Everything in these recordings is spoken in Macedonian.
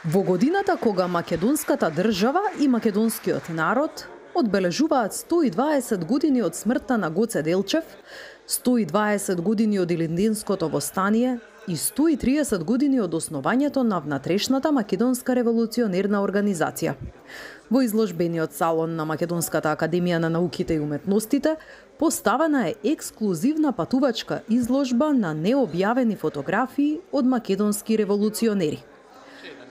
Во годината кога македонската држава и македонскиот народ одбележуваат 120 години од смртта на Гоце Делчев, 120 години од Илинденското востание и 130 години од основањето на внатрешната македонска револуционерна организација. Во изложбениот салон на Македонската академија на науките и уметностите поставена е ексклузивна патувачка изложба на необјавени фотографии од македонски револуционери.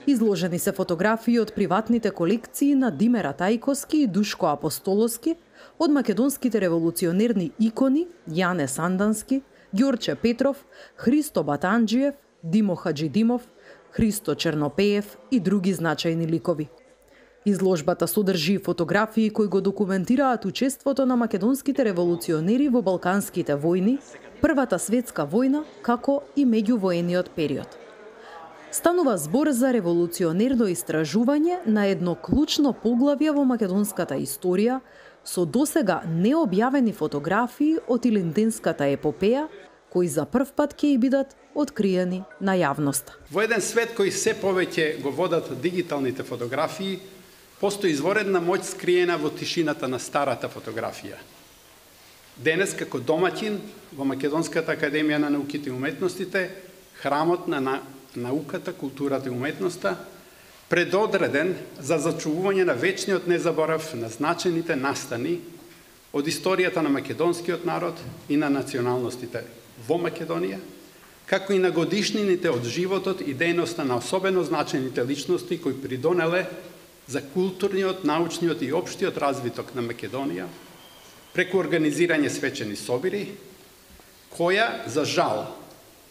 Изложени се фотографии од приватните колекции на Димера Тајковски и Душко Апостоловски, од македонските револуционерни икони Јане Сандански, Ѓорче Петров, Христо Батанџиев, Димо Хаџидимов, Христо Чернопеев и други значајни ликови. Изложбата содржи фотографии кои го документираат учеството на македонските револуционери во Балканските војни, Првата светска војна, како и меѓувоениот период. Станува збор за револуционерно истражување на едно клучно поглавје во македонската историја со досега необјавени фотографии од Илинденската епопеја, кои за прв пат ќе и бидат откриени на јавноста. Во еден свет кој се повеќе го водат дигиталните фотографии, постои изворедна моќ скриена во тишината на старата фотографија. Денес, како домаќин во Македонската академија на науките и уметностите, храмот на науката, културата и уметноста, предодреден за зачувување на вечниот незаборав на значените настани од историјата на македонскиот народ и на националностите во Македонија, како и на годишнините од животот и дејноста на особено значените личности кои придонеле за културниот, научниот и општиот развиток на Македонија, преку организирање свечени собири, која, за жал,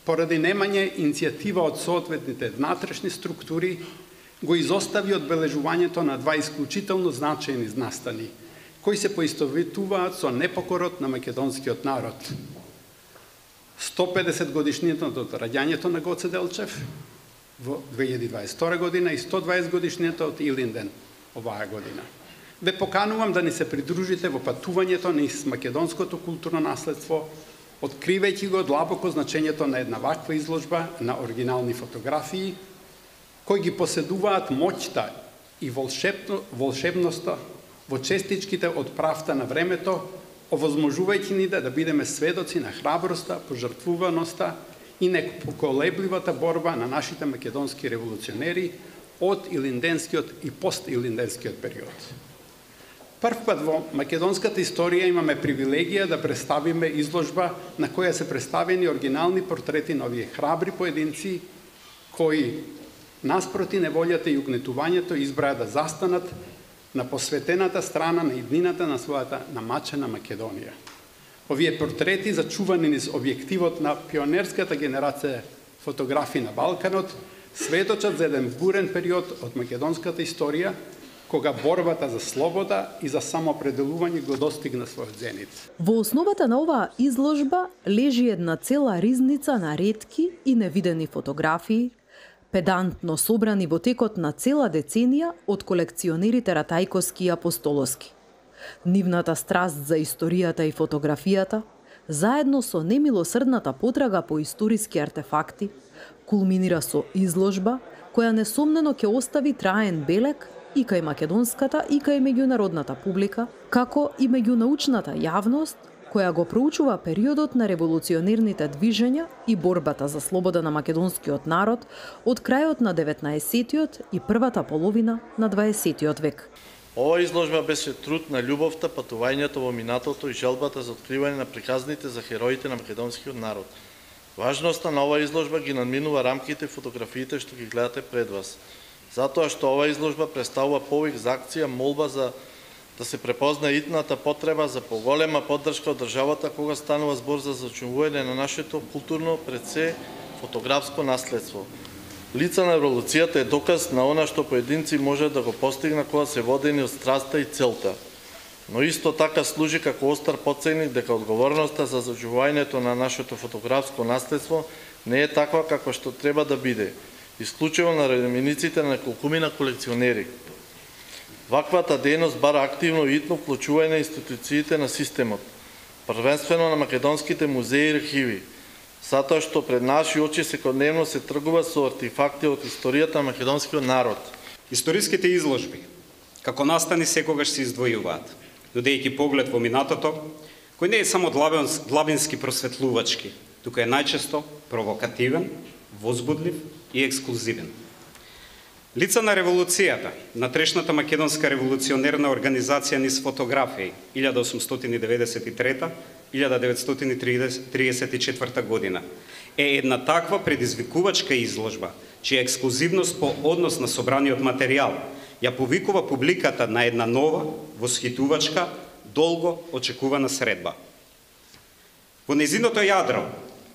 поради немање иницијатива од соодветните внатрешни структури, го изостави одбележувањето на два исклучително значајни настани, кои се поистоветуваат со непокорот на македонскиот народ. 150 годишнината од раѓањето на Гоце Делчев во 2022 година и 120 годишнината од Илинден оваа година. Ве поканувам да ни се придружите во патувањето низ македонското културно наследство, откривајќи го длабоко значењето на една ваква изложба на оригинални фотографии, кои ги поседуваат моќта и волшебноста во честичките од правта на времето, овозможувајќи ни да бидеме сведоци на храброста, пожртвуваноста и непоколебливата борба на нашите македонски револуционери од илинденскиот и постилинденскиот период. Прв пат во македонската историја имаме привилегија да представиме изложба на која се представени оригинални портрети на овие храбри поединци кои наспроти неволјата и угнетувањето избраа да застанат на посветената страна на иднината на својата намачена Македонија. Овие портрети, зачувани низ објективот на пионерската генерација фотографи на Балканот, сведочат за еден бурен период од македонската историја, кога борбата за слобода и за самоопределување го достигна својот зенит. Во основата на оваа изложба лежи една цела ризница на ретки и невидени фотографии, педантно собрани во текот на цела деценија од колекционерите Ратајковски и Апостоловски. Нивната страст за историјата и фотографијата, заедно со немилосрдната потрага по историски артефакти, кулминира со изложба која несомнено ќе остави траен белег и кај македонската и кај меѓународната публика, како и меѓунаучната јавност, која го проучува периодот на револуционерните движења и борбата за слобода на македонскиот народ од крајот на 19-тиот и првата половина на 20-тиот век. Ова изложба беше труд на љубовта, патувањето во минатото и желбата за откривање на приказните за хероите на македонскиот народ. Важноста на оваа изложба ги надминува рамките и фотографиите што ги гледате пред вас. Затоа што оваа изложба представува повик за акција, молба за да се препозна итната потреба за поголема поддршка од државата кога станува збор за зачувување на нашето културно, пред се фотографско наследство. Лица на револуцијата е доказ на она што поединци може да го постигна кога се водени од страста и целта. Но исто така служи како остар потсегник дека одговорноста за зачувањето на нашето фотографско наследство не е таква како што треба да биде, исклучиво на рамениците на неколкумина колекционери. Ваквата дејност бара активно и итно вклучување на институциите на системот, првенствено на македонските музеи и архиви. затоа што пред наши очи секојдневно се тргува со артефакти од историјата на македонскиот народ. Историските изложби, како настани, секогаш се издвојуваат, нудејќи поглед во минатото, кој не е само длабински просветлувачки, туку е најчесто провокативен, возбудлив и ексклузивен. Лица на револуцијата, натрешната македонска револуционерна организација низ фотографии 1893-1934 година е една таква предизвикувачка изложба, чија ексклузивност по однос на собраниот материјал ја повикува публиката на една нова, восхитувачка, долго очекувана средба. Во незиното јадро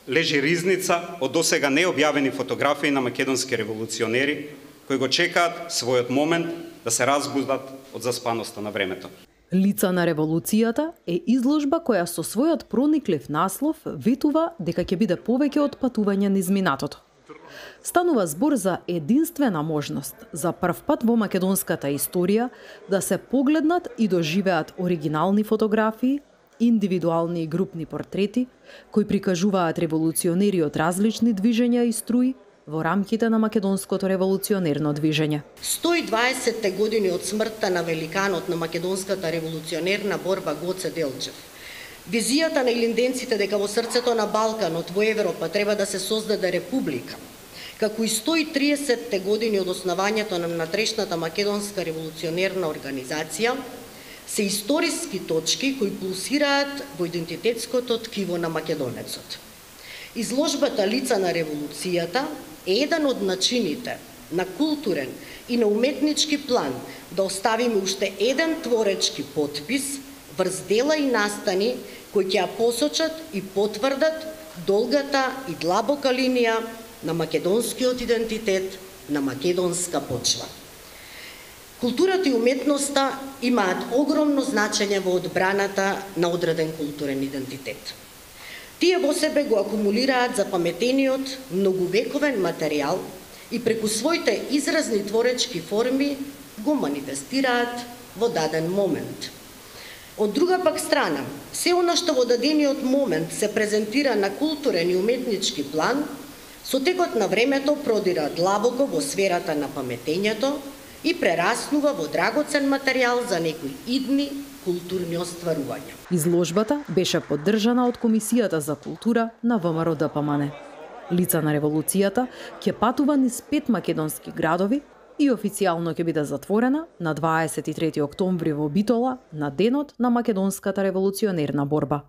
лежи ризница од досега необјавени фотографии на македонски револуционери кои го чекаат својот момент да се разбудат од заспаноста на времето. Лица на револуцијата е изложба која со својот прониклив наслов ветува дека ќе биде повеќе од патување низ минатото. Станува збор за единствена можност за прв пат во македонската историја да се погледнат и доживеат оригинални фотографии, индивидуални и групни портрети кои прикажуваат револуционери од различни движења и струи во рамките на македонското револуционерно движење. 120 години од смртта на великанот на македонската револуционерна борба Гоце Делчев. Визијата на илинденците дека во срцето на Балканот во Европа треба да се создаде република, како и 130 години од основањето на натрешната македонска револуционерна организација, се историски точки кои пулсираат во идентитетското ткиво на македонецот. Изложбата Лица на револуцијата е еден од начините на културен и на уметнички план да оставиме уште еден творечки потпис врз дела и настани кои ќе ја посочат и потврдат долгата и длабока линија на македонскиот идентитет на македонска почва. Културата и уметноста имаат огромно значење во одбраната на одреден културен идентитет. Тие во себе го акумулираат запаметениот многувековен материјал и преку своите изразни творечки форми го манифестираат во даден момент. Од друга пак страна, се она што во дадениот момент се презентира на културен и уметнички план, со текот на времето продира длабоко во сферата на паметењето и прераснува во драгоцен материјал за некои идни културни остварувања. Изложбата беше поддржана од Комисијата за култура на ВМРО ДПМН. Лица на револуцијата ќе патува низ 5 македонски градови и официјално ќе биде затворена на 23 октомври во Битола на денот на македонската револуционерна борба.